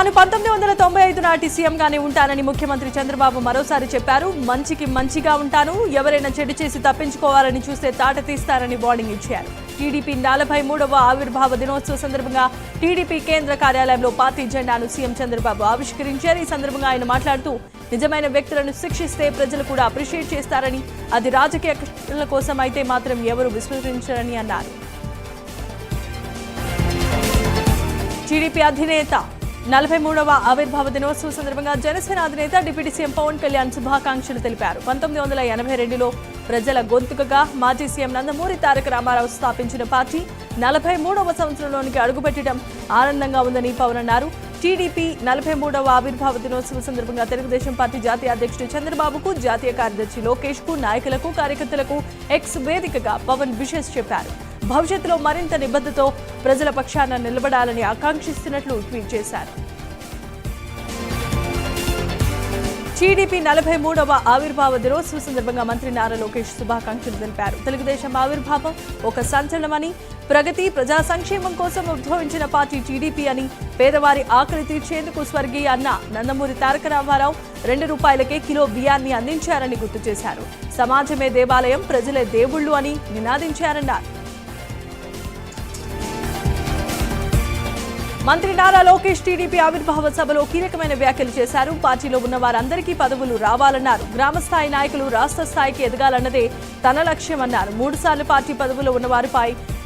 తాను 1995 నాటి సీఎంగానే ఉంటానని ముఖ్యమంత్రి చంద్రబాబు మరోసారి చెప్పారు. మంచికి మంచిగా ఉంటాను, ఎవరైనా చెడు చేసి తప్పించుకోవాలని చూస్తే తాట తీస్తారని వార్నింగ్ ఇచ్చారు. టీడీపీ 43వ ఆవిర్భావ దినోత్సవ సందర్భంగా టీడీపీ కేంద్ర కార్యాలయంలో పార్టీ జెండాను సీఎం చంద్రబాబు ఆవిష్కరించారు. ఈ సందర్భంగా ఆయన మాట్లాడుతూ నిజమైన వ్యక్తులను శిక్షిస్తే ప్రజలు కూడా అప్రిషియేట్ చేస్తారని, అది రాజకీయ కక్షల కోసం అయితే మాత్రం ఎవరు విస్మరించారని అన్నారు. టీడీపీ అధినేత 43వ ఆవిర్భావ దినోత్సవ సందర్భంగా జనసేన అధినేత డిప్యూటీ సీఎం పవన్ కళ్యాణ్ శుభాకాంక్షలు తెలిపారు. 1982లో ప్రజల గొంతుకగా మాజీ సీఎం నందమూరి తారక రామారావు స్థాపించిన పార్టీ 43వ సంవత్సరంలోనికి అడుగుపెట్టడం ఆనందంగా ఉందని పవన్ అన్నారు. టీడీపీ 43వ ఆవిర్భావ దినోత్సవ సందర్భంగా తెలుగుదేశం పార్టీ జాతీయ అధ్యక్షుడు చంద్రబాబుకు, జాతీయ కార్యదర్శి లోకేష్ కు, నాయకులకు, కార్యకర్తలకు ఎక్స్ వేదికగా పవన్ విషెస్ చెప్పారు. భవిష్యత్తులో మరింత నిబద్ధతతో ప్రజల పక్షాన నిలబడాలని ఆకాంక్షిస్తున్నట్లు ట్వీట్ చేశారు. టీడీపీ 43వ ఆవిర్భావ దినోత్సవ సందర్భంగా మంత్రి నారా లోకేష్ శుభాకాంక్షలు తెలిపారు. తెలుగుదేశం ఆవిర్భావం ఒక సంచలనమని, ప్రగతి, ప్రజా సంక్షేమం కోసం ఉద్భవించిన పార్టీ టీడీపీ అని, పేదవారి ఆకలి తీర్చేందుకు స్వర్గీయ అన్న నందమూరి తారక రామారావు ₹2కే కిలో బియ్యాన్ని అందించారని గుర్తు చేశారు. సమాజమే దేవాలయం, ప్రజలే దేవుళ్లు అని నినాదించారన్నారు. మంత్రి నారా లోకేష్ టీడీపీ ఆవిర్భావ సభలో కీలకమైన వ్యాఖ్యలు చేశారు. పార్టీలో ఉన్న వారందరికీ పదవులు రావాలన్నారు. గ్రామస్థాయి నాయకులు రాష్ట్ర స్థాయికి ఎదగాలన్నదే తన లక్ష్యమన్నారు. 3 సార్లు పార్టీ పదవులో ఉన్నవారు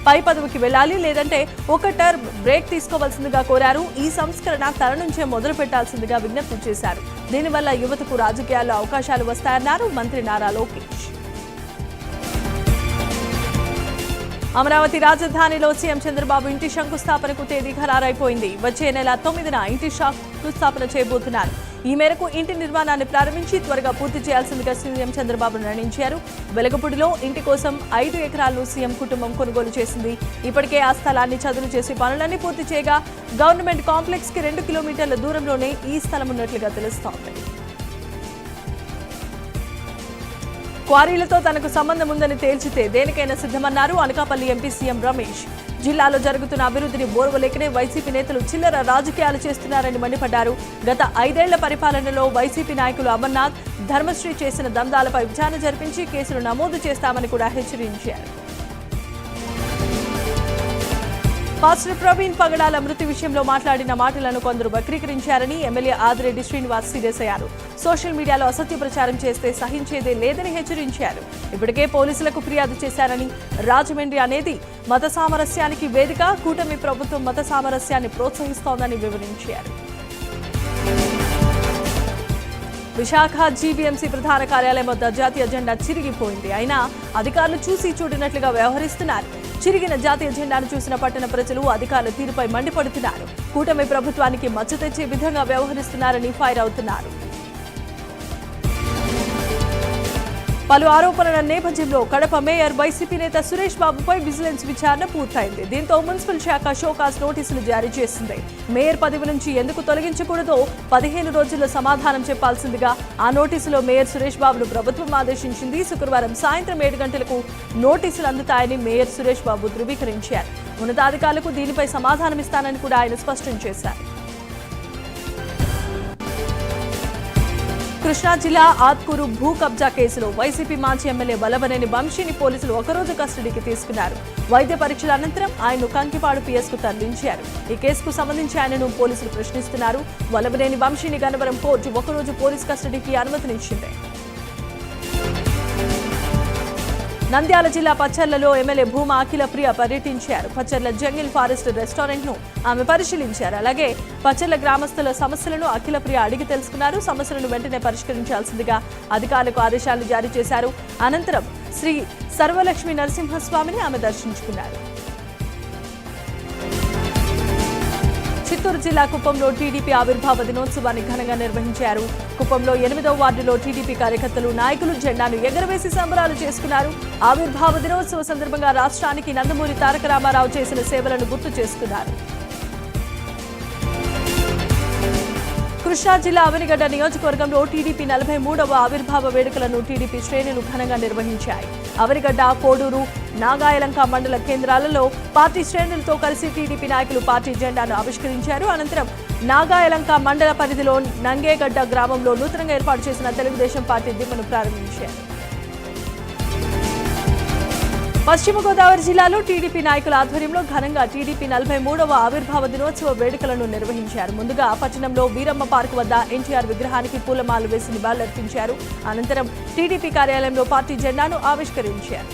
పై పదవికి వెళ్లాలి, లేదంటే ఒక టర్మ్ బ్రేక్ తీసుకోవాల్సిందిగా కోరారు. ఈ సంస్కరణ తన నుంచే మొదలు పెట్టాల్సిందిగా విజ్ఞప్తి చేశారు. దీనివల్ల యువతకు రాజకీయాల్లో అవకాశాలు వస్తాయన్నారు మంత్రి నారా లోకేష్. అమరావతి రాజధానిలో సీఎం చంద్రబాబు ఇంటి శంకుస్థాపనకు తేదీ ఖరారైపోయింది. వచ్చే నెల 9న ఇంటి శంకుస్థాపన చేయబోతున్నారు. ఈ మేరకు ఇంటి నిర్మాణాన్ని ప్రారంభించి త్వరగా పూర్తి చేయాల్సిందిగా సీఎం చంద్రబాబు నిర్ణయించారు. వెలగపూడిలో ఇంటి కోసం 5 ఎకరాలను సీఎం కుటుంబం కొనుగోలు చేసింది. ఇప్పటికే ఆ స్థలాన్ని చదును చేసి పనులన్నీ పూర్తి చేయగా గవర్నమెంట్ కాంప్లెక్స్ కి 2 కిలోమీటర్ల దూరంలోనే ఈ స్థలం ఉన్నట్లుగా తెలుస్తోంది. క్వారీలతో తనకు సంబంధం ఉందని తేల్చితే దేనికైనా సిద్ధమన్నారు అనకాపల్లి ఎంపీ సీఎం రమేష్. జిల్లాలో జరుగుతున్న అభివృద్ధిని బోర్వలేకనే వైసీపీ నేతలు చిల్లర రాజకీయాలు చేస్తున్నారని మండిపడ్డారు. గత 5 ఏళ్ల పరిపాలనలో వైసీపీ నాయకులు అమర్నాథ్, ధర్మశ్రీ చేసిన దందాలపై విచారణ జరిపించి కేసులు నమోదు చేస్తామని కూడా హెచ్చరించారు. పాస్టర్ ప్రవీణ్ పగడాల మృతి విషయంలో మాట్లాడిన మాటలను కొందరు వక్రీకరించారని ఎమ్మెల్యే ఆదిరెడ్డి శ్రీనివాస్ సీరియస్ అయ్యారు. సోషల్ మీడియాలో అసత్య ప్రచారం చేస్తే సహించేదే లేదని హెచ్చరించారు. ఇప్పటికే పోలీసులకు ఫిర్యాదు చేశారని, రాజమండ్రి అనేది మత సామరస్యానికి వేదిక, కూటమి ప్రభుత్వం మత సామరస్యాన్ని ప్రోత్సహిస్తోందని వివరించారు. విశాఖ జీవీఎంసీ ప్రధాన కార్యాలయం వద్ద జాతీయ జెండా చిరిగిపోయింది. అయినా అధికారులు చూసి చూడనట్లుగా వ్యవహరిస్తున్నారు. చిరిగిన జాతీయ జెండాను చూసిన పట్టణ ప్రజలు అధికారుల తీరుపై మండిపడుతున్నారు. కూటమి ప్రభుత్వానికి మచ్చ తెచ్చే విధంగా వ్యవహరిస్తున్నారని ఫైర్ అవుతున్నారు. పలు ఆరోపణల నేపథ్యంలో కడప మేయర్ వైసీపీ నేత సురేష్ బాబుపై విజిలెన్స్ విచారణ పూర్తయింది. దీంతో మున్సిపల్ శాఖ షోకాజ్ నోటీసులు జారీ చేసింది. మేయర్ పదవి నుంచి ఎందుకు తొలగించకూడదో 15 రోజుల్లో సమాధానం చెప్పాల్సిందిగా ఆ నోటీసులో మేయర్ సురేష్ బాబును ప్రభుత్వం ఆదేశించింది. శుక్రవారం సాయంత్రం 7 గంటలకు నోటీసులు అందుతాయని మేయర్ సురేష్ బాబు ధృవీకరించారు. ఉన్నతాధికారులకు దీనిపై సమాధానమిస్తానని కూడా ఆయన స్పష్టం చేశారు. కృష్ణా జిల్లా ఆత్కూరు భూ కబ్జా కేసులో వైసీపీ మాజీ ఎమ్మెల్యే వల్లభనేని వంశీని పోలీసులు ఒకరోజు కస్టడీకి తీసుకున్నారు. వైద్య పరీక్షల అనంతరం ఆయన్ను కంకిపాడు పిఎస్కు తరలించారు. ఈ కేసుకు సంబంధించి ఆయనను పోలీసులు ప్రశ్నిస్తున్నారు. వల్లభనేని వంశీని గన్నవరం కోర్టు ఒకరోజు పోలీస్ కస్టడీకి అనుమతినిచ్చింది. నంద్యాల జిల్లా పచ్చర్లలో ఎమ్మెల్యే భూమా అఖిలప్రియ పర్యటించారు. పచ్చర్ల జంగిల్ ఫారెస్ట్ రెస్టారెంట్ ను ఆమె పరిశీలించారు. అలాగే పచ్చర్ల గ్రామస్తుల సమస్యలను అఖిలప్రియ అడిగి తెలుసుకున్నారు. సమస్యలను వెంటనే పరిష్కరించాల్సిందిగా అధికారులకు ఆదేశాలు జారీ చేశారు. అనంతరం శ్రీ సర్వలక్ష్మి నరసింహస్వామిని ఆమె దర్శించుకున్నారు. చిత్తూరు జిల్లా కుప్పంలో టీడీపీ ఆవిర్భావ దినోత్సవాన్ని ఘనంగా నిర్వహించారు. కుప్పంలో 8వ వార్డులో టీడీపీ కార్యకర్తలు, నాయకులు జెండాను ఎగరవేసి సంబరాలు చేసుకున్నారు. ఆవిర్భావ దినోత్సవ సందర్భంగా రాష్ట్రానికి నందమూరి తారక రామారావు చేసిన సేవలను గుర్తు చేసుకున్నారు. కృష్ణా జిల్లా అవనిగడ్డ నియోజకవర్గంలో టీడీపీ 43వ ఆవిర్భావ వేడుకలను టీడీపీ శ్రేణులు ఘనంగా నిర్వహించాయి. అవనిగడ్డ, కోడూరు, నాగాయలంక మండల కేంద్రాలలో పార్టీ శ్రేణులతో కలిసి టీడీపీ నాయకులు పార్టీ జెండాను ఆవిష్కరించారు. అనంతరం నాగాయలంక మండల పరిధిలో నంగేగడ్డ గ్రామంలో నూతనంగా ఏర్పాటు చేసిన తెలుగుదేశం పార్టీ దిమ్మను ప్రారంభించారు. పశ్చిమ గోదావరి జిల్లాలో టీడీపీ నాయకుల ఆధ్వర్యంలో ఘనంగా టీడీపీ 43వ ఆవిర్భావ దినోత్సవ వేడుకలను నిర్వహించారు. ముందుగా పట్టణంలో వీరమ్మ పార్క్ వద్ద ఎన్టీఆర్ విగ్రహానికి పూలమాలలు వేసి నివాళులర్పించారు. అనంతరం టీడీపీ కార్యాలయంలో పార్టీ జెండాను ఆవిష్కరించారు.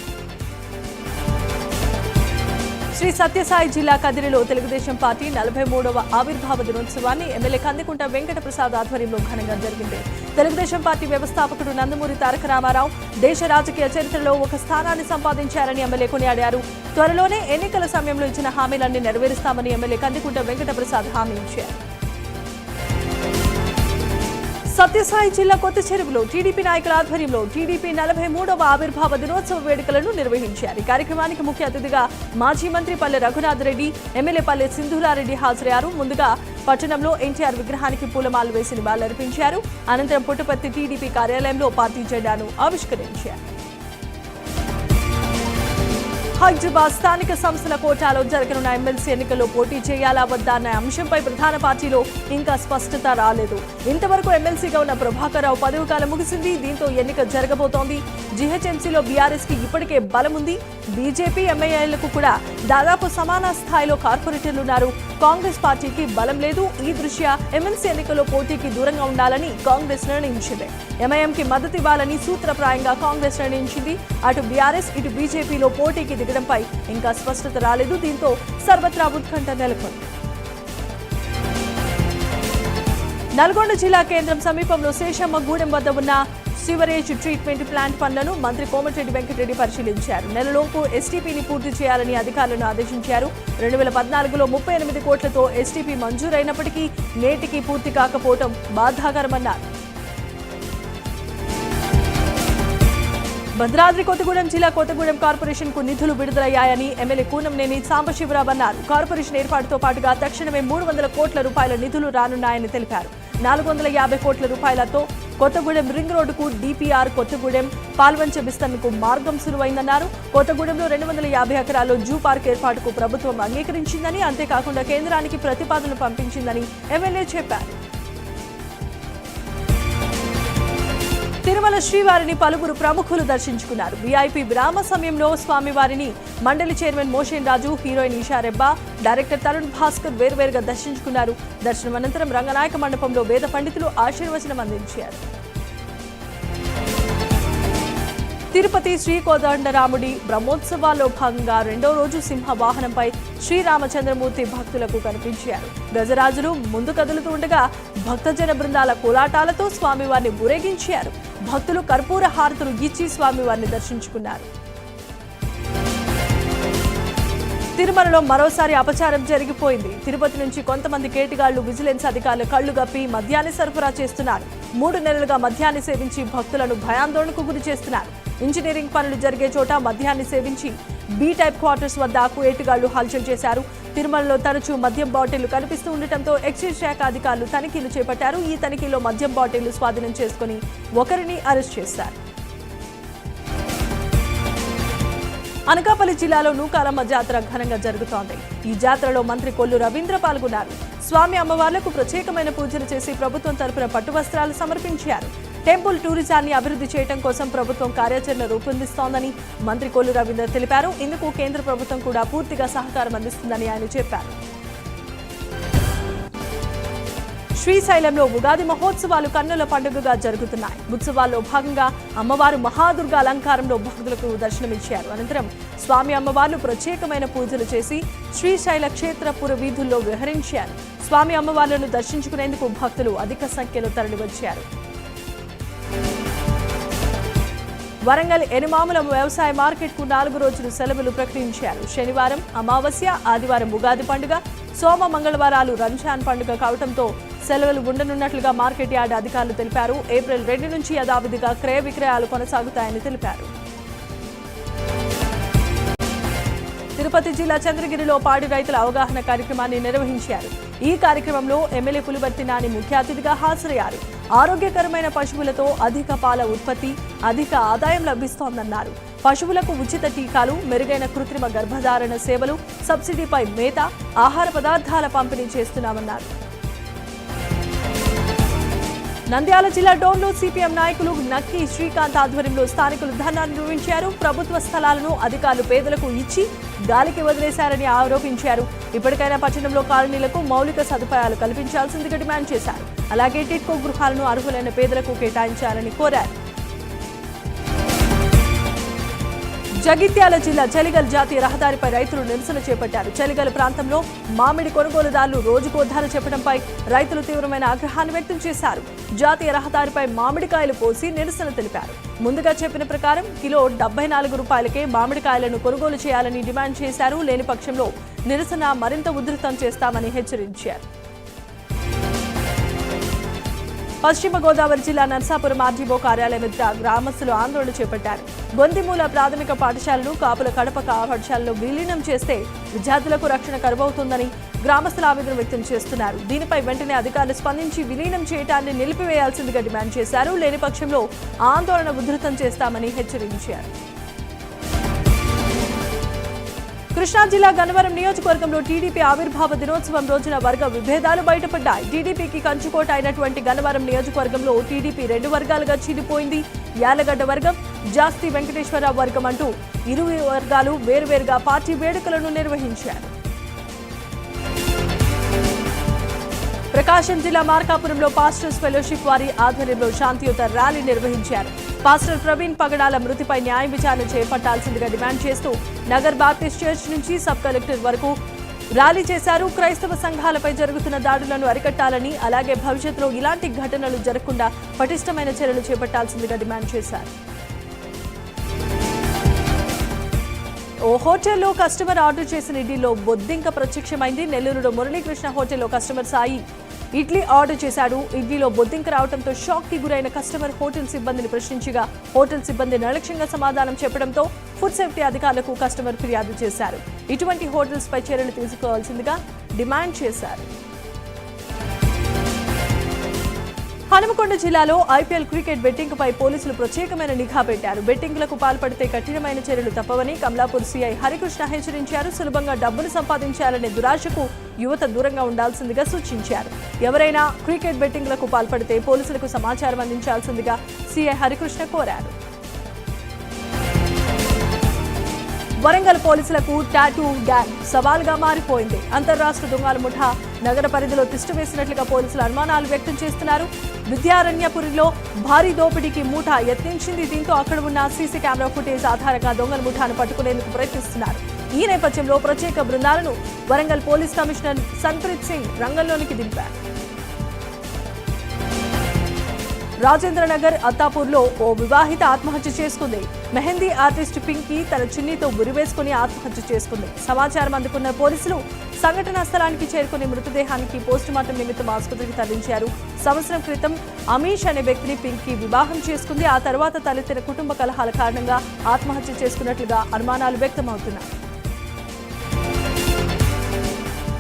శ్రీ సత్యసాయి జిల్లా కదిరిలో తెలుగుదేశం పార్టీ 43వ ఆవిర్భావ దినోత్సవాన్ని ఎమ్మెల్యే కందికుంట వెంకట ప్రసాద్ ఆధ్వర్యంలో ఘనంగా జరిగింది. తెలుగుదేశం పార్టీ వ్యవస్థాపకుడు నందమూరి తారక రామారావు దేశ రాజకీయ చరిత్రలో ఒక స్థానాన్ని సంపాదించారని ఎమ్మెల్యే కొనియాడారు. త్వరలోనే ఎన్నికల సమయంలో ఇచ్చిన హామీలన్నీ నెరవేరుస్తామని ఎమ్మెల్యే కందికుంట వెంకట ప్రసాద్ హామీ ఇచ్చారు. సత్యసాయి జిల్లా కొత్త చెరువులో టీడీపీ నాయకుల ఆధ్వర్యంలో టీడీపీ 43వ ఆవిర్భావ దినోత్సవ వేడుకలను నిర్వహించారు. ఈ కార్యక్రమానికి ముఖ్య అతిథిగా మాజీ మంత్రి పల్లె రఘునాథ్ రెడ్డి, ఎమ్మెల్యే పల్లె సింధూరారెడ్డి హాజరయ్యారు. ముందుగా పట్టణంలో ఎన్టీఆర్ విగ్రహానికి పూలమాలలు వేసి నివాళులర్పించారు. అనంతరం పుట్టపర్తి టీడీపీ కార్యాలయంలో పార్టీ జెండాను ఆవిష్కరించారు. హైదరాబాద్ స్థానిక సంస్థల కోటాలో జరగనున్న ఎమ్మెల్సీ ఎన్నికల్లో పోటీ చేయాలా వద్దా అన్న అంశంపై ప్రధాన పార్టీలో ఇంకా స్పష్టత రాలేదు. ఇంతవరకు ఎమ్మెల్సీగా ఉన్న ప్రభాకర్ రావు పదవి కాలం ముగిసింది. దీంతో ఎన్నిక జరగబోతోంది. జీహెచ్ఎంసీలో బీఆర్ఎస్ కి ఇప్పటికే బలం ఉంది. బీజేపీ, ఎంఐఎంలకు కూడా దాదాపు సమాన స్థాయిలో కార్పొరేటర్లున్నారు. కాంగ్రెస్ పార్టీకి బలం లేదు. ఈ దృష్ట్యా ఎమ్మెల్సీ ఎన్నికల్లో పోటీకి దూరంగా ఉండాలని కాంగ్రెస్ నిర్ణయించింది. ఎంఐఎంకి మద్దతు ఇవ్వాలని సూత్రప్రాయంగా కాంగ్రెస్ నిర్ణయించింది. అటు బీఆర్ఎస్, ఇటు బీజేపీలో పోటీకి దిగడంపై ఇంకా స్పష్టత రాలేదు. దీంతో సర్వత్రా ఉత్కంఠ నెలకొంది. నల్గొండ జిల్లా కేంద్రం సమీపంలో శేషమ్మ గూడెం వద్ద ఉన్న సివరేజ్ ట్రీట్మెంట్ ప్లాంట్ పనులను మంత్రి కోమటిరెడ్డి వెంకటరెడ్డి పరిశీలించారు. నెలలోపు ఎస్టీపీని పూర్తి చేయాలని అధికారులను ఆదేశించారు. 2014లో 38 కోట్లతో ఎస్టీపీ మంజూరైనప్పటికీ నేటికి పూర్తి కాకపోవడం బాధాకరమన్నారు. భద్రాద్రి కొత్తగూడెం జిల్లా కొత్తగూడెం కార్పొరేషన్ కు నిధులు విడుదలయ్యాయని ఎమ్మెల్యే కూనంనేని సాంబశివరావు అన్నారు. కార్పొరేషన్ ఏర్పాటుతో పాటుగా తక్షణమే 300 కోట్ల రూపాయల నిధులు రానున్నాయని తెలిపారు. 450 కోట్ల రూపాయలతో కొత్తగూడెం రింగ్ రోడ్డుకు డిపిఆర్, కొత్తగూడెం పాల్వంచ విస్తరణకు మార్గం సులువైందన్నారు. కొత్తగూడెంలో 250 ఎకరాల్లో జూ పార్క్ ఏర్పాటుకు ప్రభుత్వం అంగీకరించిందని, అంతేకాకుండా కేంద్రానికి ప్రతిపాదనలు పంపించిందని ఎమ్మెల్యే చెప్పారు. తిరుమల శ్రీవారిని పలువురు ప్రముఖులు దర్శించుకున్నారు. వీఐపీ విరామ సమయంలో స్వామివారిని మండలి చైర్మన్ మోషేన్ రాజు, హీరోయిన్ ఈషా రెబ్బా, డైరెక్టర్ తరుణ్ భాస్కర్ వేర్వేరుగా దర్శించుకున్నారు. దర్శనం అనంతరం రంగనాయక మండపంలో వేద పండితులు ఆశీర్వచనం అందించారు. తిరుపతి శ్రీ కోదండరాముడి బ్రహ్మోత్సవాల్లో భాగంగా 2వ రోజు సింహ వాహనంపై శ్రీరామచంద్రమూర్తి భక్తులకు కనిపించారు. గజరాజులు ముందు కదులుతూ ఉండగా భక్తజన బృందాల కోలాటాలతో స్వామివారిని ఊరేగించారు. భక్తులు కర్పూర హారతులు ఇచ్చి స్వామివారిని దర్శించుకున్నారు. తిరుమలలో మరోసారి అపచారం జరిగిపోయింది. తిరుపతి నుంచి కొంతమంది కేటిగాళ్లు విజిలెన్స్ అధికారులు కళ్లు గప్పి మద్యాన్ని సరఫరా చేస్తున్నారు. 3 నెలలుగా మద్యాన్ని సేవించి భక్తులను భయాందోళనకు గురి చేస్తున్నారు. ఇంజనీరింగ్ పనులు జరిగే చోట మద్యాన్ని సేవించి బి టైప్ క్వార్టర్స్ వద్ద కేటిగాళ్లు హల్చల్ చేశారు. తిరుమలలో తరచూ మద్యం బాటిళ్లు కనిపిస్తూ ఉండటంతో ఎక్సైజ్ శాఖ అధికారులు తనిఖీలు చేపట్టారు. ఈ తనిఖీలో మద్యం బాటిళ్లు స్వాధీనం చేసుకుని ఒకరిని అరెస్ట్ చేశారు. అనకాపల్లి జిల్లాలో నూకాలమ్మ జాతర ఘనంగా జరుగుతోంది. ఈ జాతరలో మంత్రి కొల్లు రవీంద్ర పాల్గొన్నారు. స్వామి అమ్మవార్లకు ప్రత్యేకమైన పూజలు చేసి ప్రభుత్వం తరపున పట్టు వస్త్రాలు సమర్పించారు. టెంపుల్ టూరిజాన్ని అభివృద్ధి చేయడం కోసం ప్రభుత్వం కార్యాచరణ రూపొందిస్తోందని మంత్రి కొల్లు రవీంద్ర తెలిపారు. ఇందుకు కేంద్ర ప్రభుత్వం కూడా పూర్తిగా సహకారం అందిస్తుందని ఆయన చెప్పారు. శ్రీశైలంలో ఉగాది మహోత్సవాలు కన్నుల పండుగగా జరుగుతున్నాయి. ఉత్సవాల్లో భాగంగా అమ్మవారు మహాదుర్గ అలంకారంలో భక్తులకు దర్శనమిచ్చారు. అనంతరం స్వామి అమ్మవార్లు ప్రత్యేకమైన పూజలు చేసి శ్రీశైల క్షేత్రపుర వీధుల్లో విహరించారు. స్వామి అమ్మవార్లను దర్శించుకునేందుకు భక్తులు అధిక సంఖ్యలో తరలివచ్చారు. వరంగల్ ఎనుమాముల వ్యవసాయ మార్కెట్కు 4 రోజులు సెలవులు ప్రకటించారు. శనివారం అమావాస్య, ఆదివారం ఉగాది పండుగ, సోమ మంగళవారాలు రంజాన్ పండుగ కావడంతో సెలవులు ఉండనున్నట్లుగా మార్కెట్ యార్డ్ అధికారులు తెలిపారు. ఏప్రిల్ 2 నుంచి యథావిధిగా క్రయ విక్రయాలు కొనసాగుతాయని తెలిపారు. తిరుపతి జిల్లా చంద్రగిరిలో పాడి రైతుల అవగాహన కార్యక్రమాన్ని నిర్వహించారు. ఈ కార్యక్రమంలో ఎమ్మెల్యే పులివర్తి నాని ముఖ్య అతిథిగా హాజరయ్యారు. ఆరోగ్యకరమైన పశువులతో అధిక పాల ఉత్పత్తి, అధిక ఆదాయం లభిస్తోందన్నారు. పశువులకు ఉచిత టీకాలు, మెరుగైన కృత్రిమ గర్భధారణ సేవలు, సబ్సిడీపై మేత, ఆహార పదార్థాల పంపిణీ చేస్తున్నామన్నారు. నంద్యాల జిల్లా డోన్లో సిపిఎం నాయకులు నక్కి శ్రీకాంత్ ఆధ్వర్యంలో స్థానికులు ధర్నా నిర్వహించారు. ప్రభుత్వ స్థలాలను అధికారులు పేదలకు ఇచ్చి గాలికి వదిలేశారని ఆరోపించారు. ఇప్పటికైనా పట్టణంలో కాలనీలకు మౌలిక సదుపాయాలు కల్పించాల్సిందిగా డిమాండ్ చేశారు. అలాగే టిట్కో గృహాలను అర్హులైన పేదలకు కేటాయించాలని కోరారు. జగిత్యాల జిల్లా చలిగల్ జాతీయ రహదారిపై రైతులు నిరసన చేపట్టారు. చలిగల్ ప్రాంతంలో మామిడి కొనుగోలుదారులు రోజుకో ధర చెప్పడంపై రైతులు తీవ్రమైన ఆగ్రహాన్ని వ్యక్తం చేశారు. జాతీయ రహదారిపై మామిడికాయలు పోసి నిరసన తెలిపారు. ముందుగా చెప్పిన ప్రకారం కిలో 74 రూపాయలకే మామిడికాయలను కొనుగోలు చేయాలని డిమాండ్ చేశారు. లేని పక్షంలో నిరసన మరింత ఉధృతం చేస్తామని హెచ్చరించారు. పశ్చిమ గోదావరి జిల్లా నర్సాపురం ఆర్డీఓ కార్యాలయం ఎదుట గ్రామస్తులు ఆందోళన చేపట్టారు. గొందిమూల ప్రాథమిక పాఠశాలను కాపుల కడప పాఠశాలలో విలీనం చేస్తే విద్యార్థులకు రక్షణ కరువవుతుందని గ్రామస్తులు ఆవేదన వ్యక్తం చేస్తున్నారు. దీనిపై వెంటనే అధికారులు స్పందించి విలీనం చేయడాన్ని నిలిపివేయాల్సిందిగా డిమాండ్ చేశారు. లేని పక్షంలో ఆందోళన ఉధృతం చేస్తామని హెచ్చరించారు. కృష్ణా జిల్లా గన్నవరం నియోజకవర్గంలో టీడీపీ ఆవిర్భావ దినోత్సవం రోజున వర్గ విభేదాలు బయటపడ్డాయి. టీడీపీకి కంచుకోట అయినటువంటి గన్నవరం నియోజకవర్గంలో టీడీపీ 2 వర్గాలుగా చీలిపోయింది. యాలగడ్డ వర్గం, జాస్తి వెంకటేశ్వరరావు వర్గం అంటూ ఇరు వర్గాలు వేరువేరుగా పార్టీ వేడుకలను నిర్వహించారు. ప్రకాశం జిల్లా మార్కాపురంలో పాస్టర్స్ ఫెలోషిప్ వారి ఆధ్వర్యంలో శాంతియుత ర్యాలీ నిర్వహించారు. పాస్టర్ ప్రవీణ్ పగడాల మృతిపై న్యాయ విచారణ చేపట్టాల్సిందిగా డిమాండ్ చేస్తూ నగర్ బాప్టిస్ట్ చర్చ్ నుంచి సబ్ కలెక్టర్ వరకు ర్యాలీ చేశారు. క్రైస్తవ సంఘాలపై జరుగుతున్న దాడులను అరికట్టాలని, అలాగే భవిష్యత్తులో ఇలాంటి ఘటనలు జరగకుండా పటిష్టమైన చర్యలు చేపట్టాల్సిందిగా డిమాండ్ చేశారు. ఓ హోటల్లో కస్టమర్ ఆర్డర్ చేసిన ఇడ్లీలో బొద్దింక ప్రత్యక్షమైంది. నెల్లూరులో మురళీకృష్ణ హోటల్లో కస్టమర్ సాయి ఇడ్లీ ఆర్డర్ చేశాడు. ఇడ్లీలో బొద్దింక రావడంతో షాక్ కి గురైన కస్టమర్ హోటల్ సిబ్బందిని ప్రశ్నించగా హోటల్ సిబ్బంది నిర్లక్ష్యంగా సమాధానం చెప్పడంతో ఫుడ్ సేఫ్టీ అధికారులకు కస్టమర్ ఫిర్యాదు చేశారు. ఇటువంటి హోటల్స్ పై చర్యలు తీసుకోవాల్సిందిగా డిమాండ్ చేశారు. హనుమకొండ జిల్లాలో ఐపీఎల్ క్రికెట్ బెట్టింగ్ పై పోలీసులు ప్రత్యేకమైన నిఘా పెట్టారు. బెట్టింగ్లకు పాల్పడితే కఠినమైన చర్యలు తప్పవని కమలాపూర్ సీఐ హరికృష్ణ హెచ్చరించారు. సులభంగా డబ్బులు సంపాదించాలనే దురాశకు యువత దూరంగా ఉండాల్సిందిగా సూచించారు. ఎవరైనా క్రికెట్ బెట్టింగ్లకు పాల్పడితే పోలీసులకు సమాచారం అందించాల్సిందిగా సీఐ హరికృష్ణ కోరారు. వరంగల్ పోలీసులకు టాటూ గ్యాంగ్ సవాల్గా మారిపోయింది. అంతర్రాష్ట్ర దొంగల ముఠా నగర పరిధిలో తిష్టవేసినట్లుగా పోలీసులు అనుమానాలు వ్యక్తం చేస్తున్నారు. విద్యారణ్యపురిలో భారీ దోపిడీకి ముఠా యత్నించింది. దీంతో అక్కడ ఉన్న సీసీ కెమెరా ఫుటేజ్ ఆధారంగా దొంగల ముఠాను పట్టుకునేందుకు ప్రయత్నిస్తున్నారు. ఈ నేపథ్యంలో ప్రత్యేక బృందాలను వరంగల్ పోలీస్ కమిషనర్ సన్ప్రీత్ సింగ్ రంగంలోనికి దింపారు. రాజేంద్రనగర్ అత్తాపూర్లో ఓ వివాహిత ఆత్మహత్య చేసుకుంది. మెహందీ ఆర్టిస్ట్ పింకీ తన చిన్నితో గురివేసుకుని ఆత్మహత్య చేసుకుంది. సమాచారం అందుకున్న పోలీసులు సంఘటనా స్థలానికి చేరుకుని మృతదేహానికి పోస్టుమార్టం నిమిత్తం ఆసుపత్రికి తరలించారు. సంవత్సరం క్రితం అమీష్ అనే వ్యక్తిని పింకీ వివాహం చేసుకుంది. ఆ తర్వాత తలెత్తిన కుటుంబ కలహాల కారణంగా ఆత్మహత్య చేసుకున్నట్లుగా అనుమానాలు వ్యక్తమవుతున్నాయి.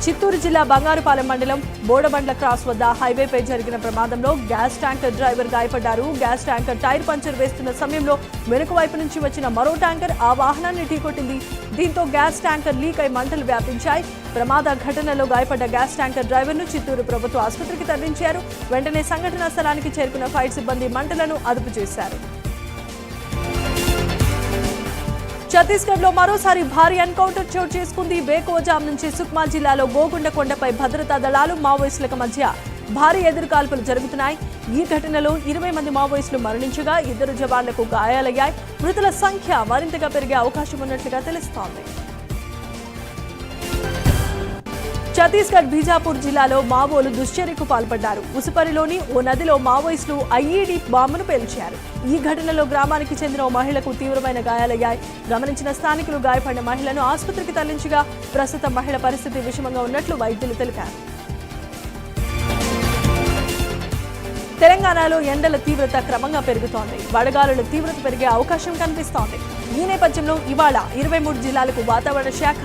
చిత్తూరు జిల్లా బంగారుపాలెం మండలం బోడబండ్ల క్రాస్ వద్ద హైవేపై జరిగిన ప్రమాదంలో గ్యాస్ ట్యాంకర్ డ్రైవర్ గాయపడ్డారు. గ్యాస్ ట్యాంకర్ టైర్ పంచర్ వేస్తున్న సమయంలో వెనుక వైపు నుంచి వచ్చిన మరో ట్యాంకర్ ఆ వాహనాన్ని ఢీకొట్టింది. దీంతో గ్యాస్ ట్యాంకర్ లీక్ అయి మంటలు వ్యాపించాయి. ప్రమాద ఘటనలో గాయపడ్డ గ్యాస్ ట్యాంకర్ డ్రైవర్ను చిత్తూరు ప్రభుత్వ ఆసుపత్రికి తరలించారు. వెంటనే సంఘటనా స్థలానికి చేరుకున్న ఫైర్ సిబ్బంది మంటలను అదుపు చేశారు. ఛత్తీస్గఢ్లో మరోసారి భారీ ఎన్కౌంటర్ చోటు చేసుకుంది. వేకువజాము నుంచి సుక్మా జిల్లాలో గోగుండ కొండపై భద్రతా దళాలు మావోయిస్టులకు మధ్య భారీ ఎదురుకాల్పులు జరుగుతున్నాయి. ఈ ఘటనలో 20 మంది మావోయిస్టులు మరణించగా 2 జవాన్లకు గాయాలయ్యాయి. మృతుల సంఖ్య మరింతగా పెరిగే అవకాశం ఉన్నట్లుగా తెలుస్తోంది. ఛత్తీస్గఢ్ బీజాపూర్ జిల్లాలో మావోలు దుశ్చర్యకు పాల్పడ్డారు. ఉసుపరిలోని ఓ నదిలో మావోయిస్టులు ఐఈడీ బాంబును పేల్చారు. ఈ ఘటనలో గ్రామానికి చెందిన ఓ మహిళకు తీవ్రమైన గాయాలయ్యాయి. గమనించిన స్థానికులు గాయపడిన మహిళను ఆసుపత్రికి తరలించగా ప్రస్తుతం మహిళ పరిస్థితి విషమంగా ఉన్నట్లు వైద్యులు తెలిపారు. తెలంగాణలో ఎండల తీవ్రత క్రమంగా పెరుగుతోంది. వడగాలుల తీవ్రత పెరిగే అవకాశం కనిపిస్తోంది. ఈ నేపథ్యంలో ఇవాళ 23 జిల్లాలకు వాతావరణ శాఖ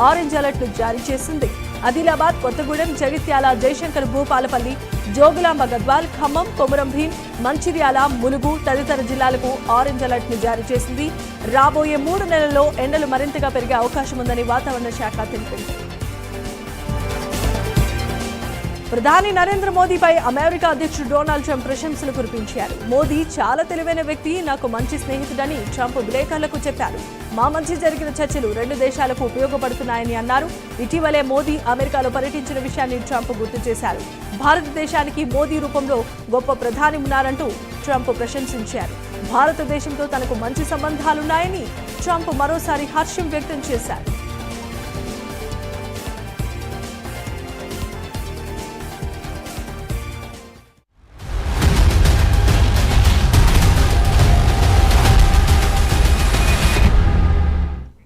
ఆరెంజ్ అలర్ట్ జారీ చేసింది. ఆదిలాబాద్, కొత్తగూడెం, జగిత్యాల, జయశంకర్ భూపాలపల్లి, జోగులాంబ గద్వాల్, ఖమ్మం, కొమురం భీం, మంచిర్యాల, ములుగు తదితర జిల్లాలకు ఆరెంజ్ అలర్ట్ ను జారీ చేసింది. రాబోయే 3 నెలల్లో ఎండలు మరింతగా పెరిగే అవకాశం ఉందని వాతావరణ శాఖ తెలిపింది. ప్రధాని నరేంద్ర మోదీపై అమెరికా అధ్యక్షుడు డొనాల్డ్ ట్రంప్ ప్రశంసలు కురిపించారు. మోదీ చాలా తెలివైన వ్యక్తి, నాకు మంచి స్నేహితుడని ట్రంప్ విలేకరులకు చెప్పారు. మా మధ్య జరిగిన చర్చలు 2 దేశాలకు ఉపయోగపడుతున్నాయని అన్నారు. ఇటీవలే మోదీ అమెరికాలో పర్యటించిన విషయాన్ని ట్రంప్ గుర్తు చేశారు. భారతదేశానికి మోదీ రూపంలో గొప్ప ప్రధాని ఉన్నారంటూ ట్రంప్ ప్రశంసించారు. భారతదేశంతో తనకు మంచి సంబంధాలున్నాయని ట్రంప్ మరోసారి హర్షం వ్యక్తం చేశారు.